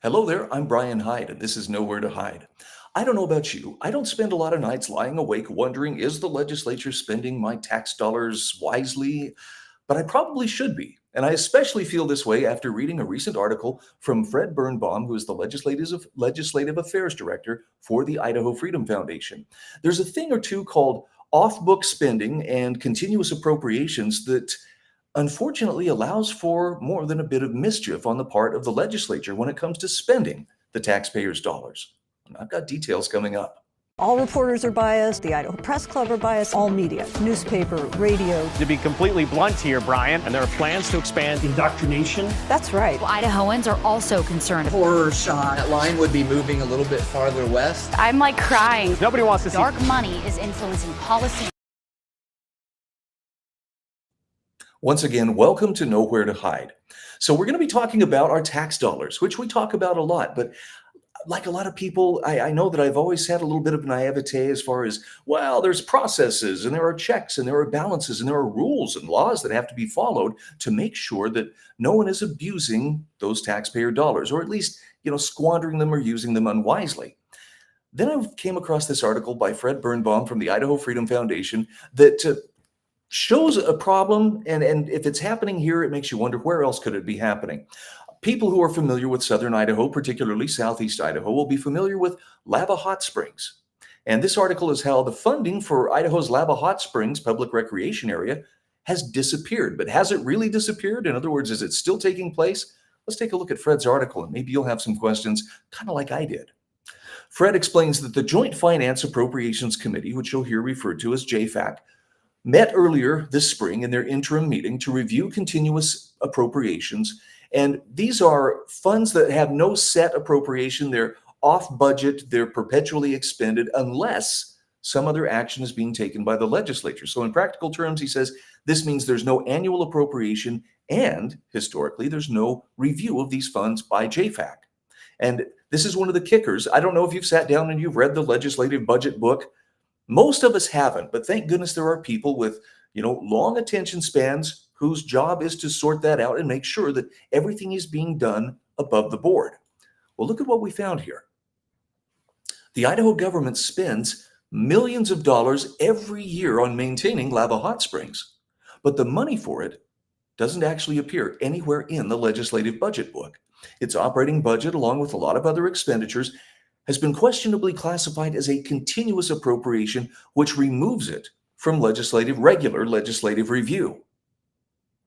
Hello there, I'm Brian Hyde, and this is Nowhere to Hide. I don't know about you. I don't spend a lot of nights lying awake wondering, is the legislature spending my tax dollars wisely? But I probably should be. And I especially feel this way after reading a recent article from Fred Birnbaum, who is the Legislative Affairs Director for the Idaho Freedom Foundation. There's a thing or two called off book spending and continuous appropriations that unfortunately allows for more than a bit of mischief on the part of the legislature when it comes to spending the taxpayers' dollars. And I've got details coming up. All reporters are biased, the Idaho Press Club are biased, all media, newspaper, radio. To be completely blunt here, Brian, and there are plans to expand indoctrination. That's right. Well, Idahoans are also concerned. Horror shot. That line would be moving a little bit farther west. I'm like crying. Nobody wants to see dark money is influencing policy. Once again, welcome to Nowhere to Hide. So we're going to be talking about our tax dollars, which we talk about a lot, but like a lot of people, I know that I've always had a little bit of naivete as far as, well, there's processes and there are checks and there are balances and there are rules and laws that have to be followed to make sure that no one is abusing those taxpayer dollars, or at least, squandering them or using them unwisely. Then I came across this article by Fred Birnbaum from the Idaho Freedom Foundation that shows a problem, and if it's happening here, it makes you wonder, where else could it be happening? People who are familiar with southern Idaho, particularly southeast Idaho, will be familiar with Lava Hot Springs. And this article is how the funding for Idaho's Lava Hot Springs public recreation area has disappeared. But has it really disappeared? In other words, is it still taking place? Let's take a look at Fred's article, and maybe you'll have some questions, kind of like I did. Fred explains that the Joint Finance Appropriations Committee, which you'll hear referred to as JFAC, met earlier this spring in their interim meeting to review continuous appropriations. And these are funds that have no set appropriation. They're off budget. They're perpetually expended unless some other action is being taken by the legislature. So in practical terms, he says, this means there's no annual appropriation, and historically, there's no review of these funds by JFAC. And this is one of the kickers. I don't know if you've sat down and you've read the legislative budget book. Most of us haven't, but thank goodness there are people with, long attention spans whose job is to sort that out and make sure that everything is being done above the board. Well, look at what we found here. The Idaho government spends millions of dollars every year on maintaining Lava Hot Springs, but the money for it doesn't actually appear anywhere in the legislative budget book. Its operating budget, along with a lot of other expenditures, has been questionably classified as a continuous appropriation, which removes it from regular legislative review.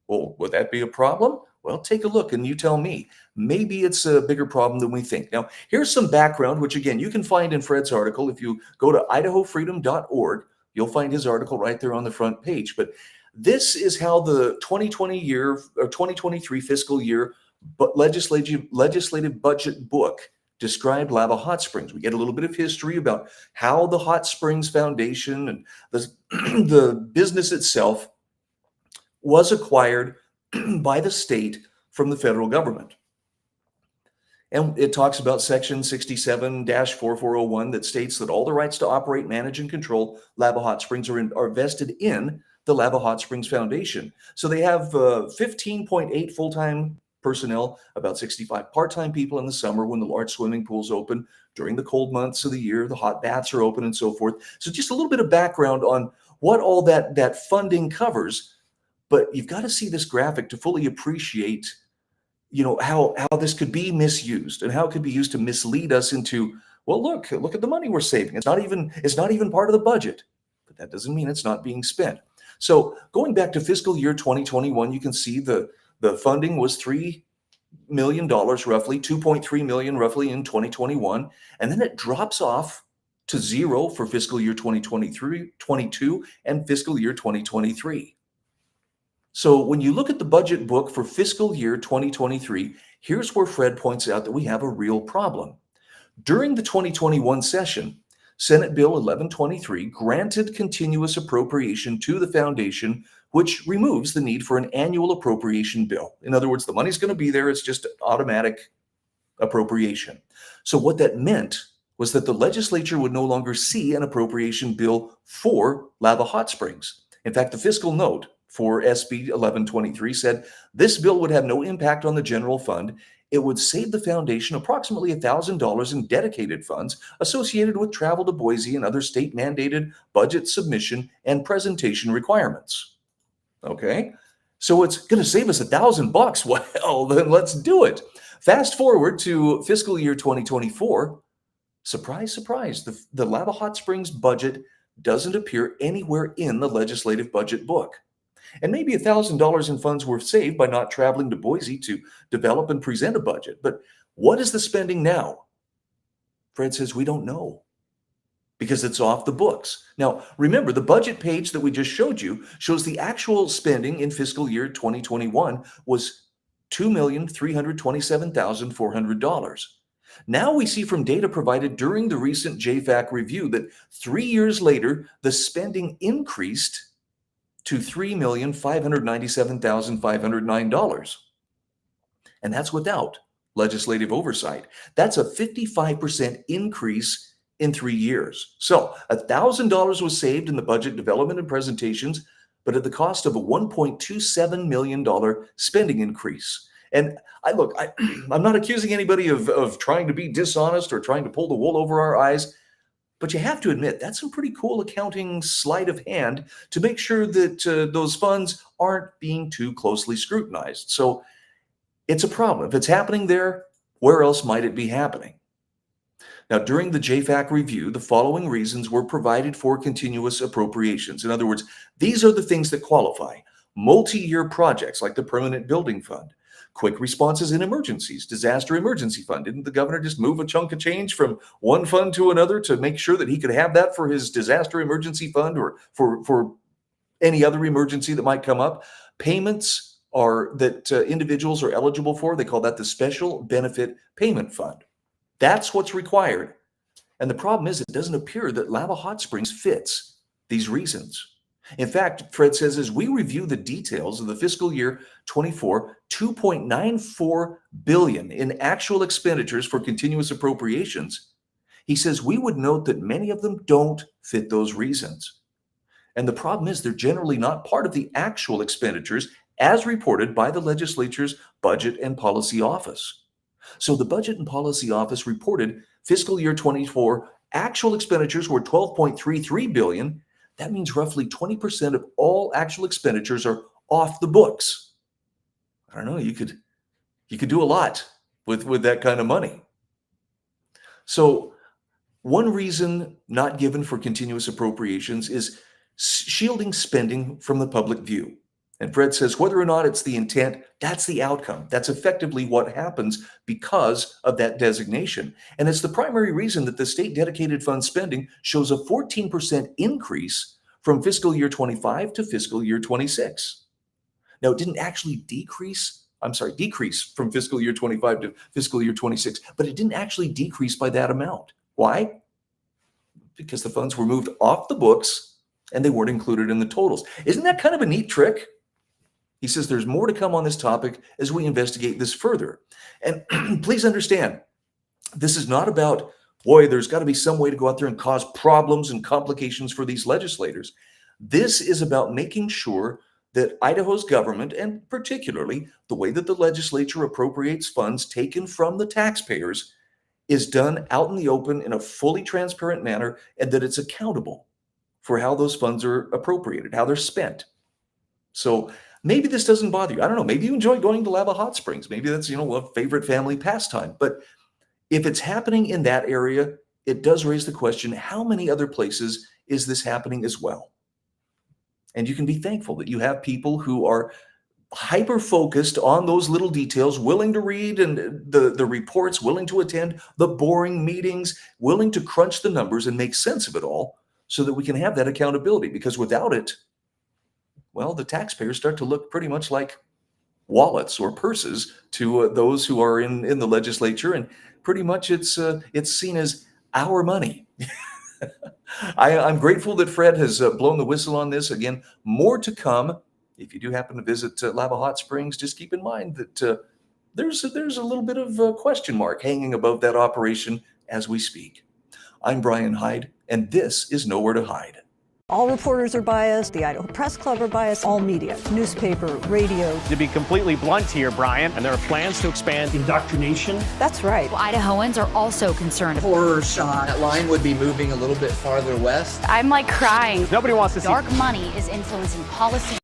Well, would that be a problem? Well, take a look and you tell me. Maybe it's a bigger problem than we think. Now, here's some background, which again, you can find in Fred's article. If you go to idahofreedom.org, you'll find his article right there on the front page. But this is how the 2023 fiscal year legislative budget book described Lava Hot Springs. We get a little bit of history about how the Hot Springs Foundation and the business itself was acquired by the state from the federal government. And it talks about Section 67-4401 that states that all the rights to operate, manage, and control Lava Hot Springs are vested in the Lava Hot Springs Foundation. So they have 15.8 full-time personnel, about 65 part-time people in the summer when the large swimming pools open, during the cold months of the year, the hot baths are open, and so forth. So just a little bit of background on what all that funding covers. But you've got to see this graphic to fully appreciate, how this could be misused and how it could be used to mislead us into, well, look at the money we're saving. It's not even part of the budget, but that doesn't mean it's not being spent. So going back to fiscal year 2021, you can see the funding was $3 million, roughly $2.3 million, roughly in 2021, and then it drops off to zero for fiscal year 2023, 22, and fiscal year 2023. So when you look at the budget book for fiscal year 2023, here's where Fred points out that we have a real problem. During the 2021 session, Senate Bill 1123 granted continuous appropriation to the foundation, which removes the need for an annual appropriation bill. In other words, the money's going to be there. It's just automatic appropriation. So what that meant was that the legislature would no longer see an appropriation bill for Lava Hot Springs. In fact, the fiscal note for SB 1123 said this bill would have no impact on the general fund, it would save the foundation approximately $1,000 in dedicated funds associated with travel to Boise and other state-mandated budget submission and presentation requirements. Okay, so it's going to save us $1,000. Well, then let's do it. Fast forward to fiscal year 2024. Surprise, surprise, the Lava Hot Springs budget doesn't appear anywhere in the legislative budget book. And maybe $1,000 in funds were saved by not traveling to Boise to develop and present a budget. But what is the spending now? Fred says, we don't know because it's off the books. Now, remember, the budget page that we just showed you shows the actual spending in fiscal year 2021 was $2,327,400. Now we see from data provided during the recent JFAC review that 3 years later, the spending increased to $3,597,509. And that's without legislative oversight. That's a 55% increase in 3 years. So $1,000 was saved in the budget development and presentations, but at the cost of a $1.27 million spending increase. And I'm not accusing anybody of trying to be dishonest or trying to pull the wool over our eyes. But you have to admit, that's some pretty cool accounting sleight of hand to make sure that those funds aren't being too closely scrutinized. So it's a problem. If it's happening there, where else might it be happening? Now, during the JFAC review, the following reasons were provided for continuous appropriations. In other words, these are the things that qualify. Multi-year projects like the Permanent Building Fund, quick responses in emergencies, disaster emergency fund. Didn't the governor just move a chunk of change from one fund to another to make sure that he could have that for his disaster emergency fund or for any other emergency that might come up? Payments are that individuals are eligible for. They call that the Special Benefit Payment Fund. That's what's required. And the problem is it doesn't appear that Lava Hot Springs fits these reasons. In fact, Fred says, as we review the details of the fiscal year 24, $2.94 billion in actual expenditures for continuous appropriations, he says we would note that many of them don't fit those reasons. And the problem is they're generally not part of the actual expenditures as reported by the legislature's Budget and Policy Office. So the Budget and Policy Office reported fiscal year 24 actual expenditures were $12.33 billion. That means roughly 20% of all actual expenditures are off the books. I don't know, you could do a lot with that kind of money. So one reason not given for continuous appropriations is shielding spending from the public view. And Fred says whether or not it's the intent, that's the outcome. That's effectively what happens because of that designation. And it's the primary reason that the state dedicated fund spending shows a 14% increase from fiscal year 25 to fiscal year 26. Now, it didn't actually decrease from fiscal year 25 to fiscal year 26, but it didn't actually decrease by that amount. Why? Because the funds were moved off the books and they weren't included in the totals. Isn't that kind of a neat trick? He says there's more to come on this topic as we investigate this further. And please understand, this is not about, boy, there's got to be some way to go out there and cause problems and complications for these legislators. This is about making sure that Idaho's government, and particularly the way that the legislature appropriates funds taken from the taxpayers, is done out in the open in a fully transparent manner, and that it's accountable for how those funds are appropriated, how they're spent. So maybe this doesn't bother you. I don't know. Maybe you enjoy going to Lava Hot Springs. Maybe that's, a favorite family pastime. But if it's happening in that area, it does raise the question, how many other places is this happening as well? And you can be thankful that you have people who are hyper-focused on those little details, willing to read and the reports, willing to attend the boring meetings, willing to crunch the numbers and make sense of it all so that we can have that accountability. Because without it, well, the taxpayers start to look pretty much like wallets or purses to those who are in the legislature, and pretty much it's seen as our money. I'm grateful that Fred has blown the whistle on this. Again, more to come. If you do happen to visit Lava Hot Springs, just keep in mind that there's a little bit of a question mark hanging above that operation as we speak. I'm Brian Hyde, and this is Nowhere to Hide. All reporters are biased. The Idaho Press Club are biased. All media, newspaper, radio. To be completely blunt here, Brian, and there are plans to expand Indoctrination. That's right. Idahoans are also concerned. Horror shot. That line would be moving a little bit farther west. I'm like crying. Nobody wants to see Dark money is influencing policy.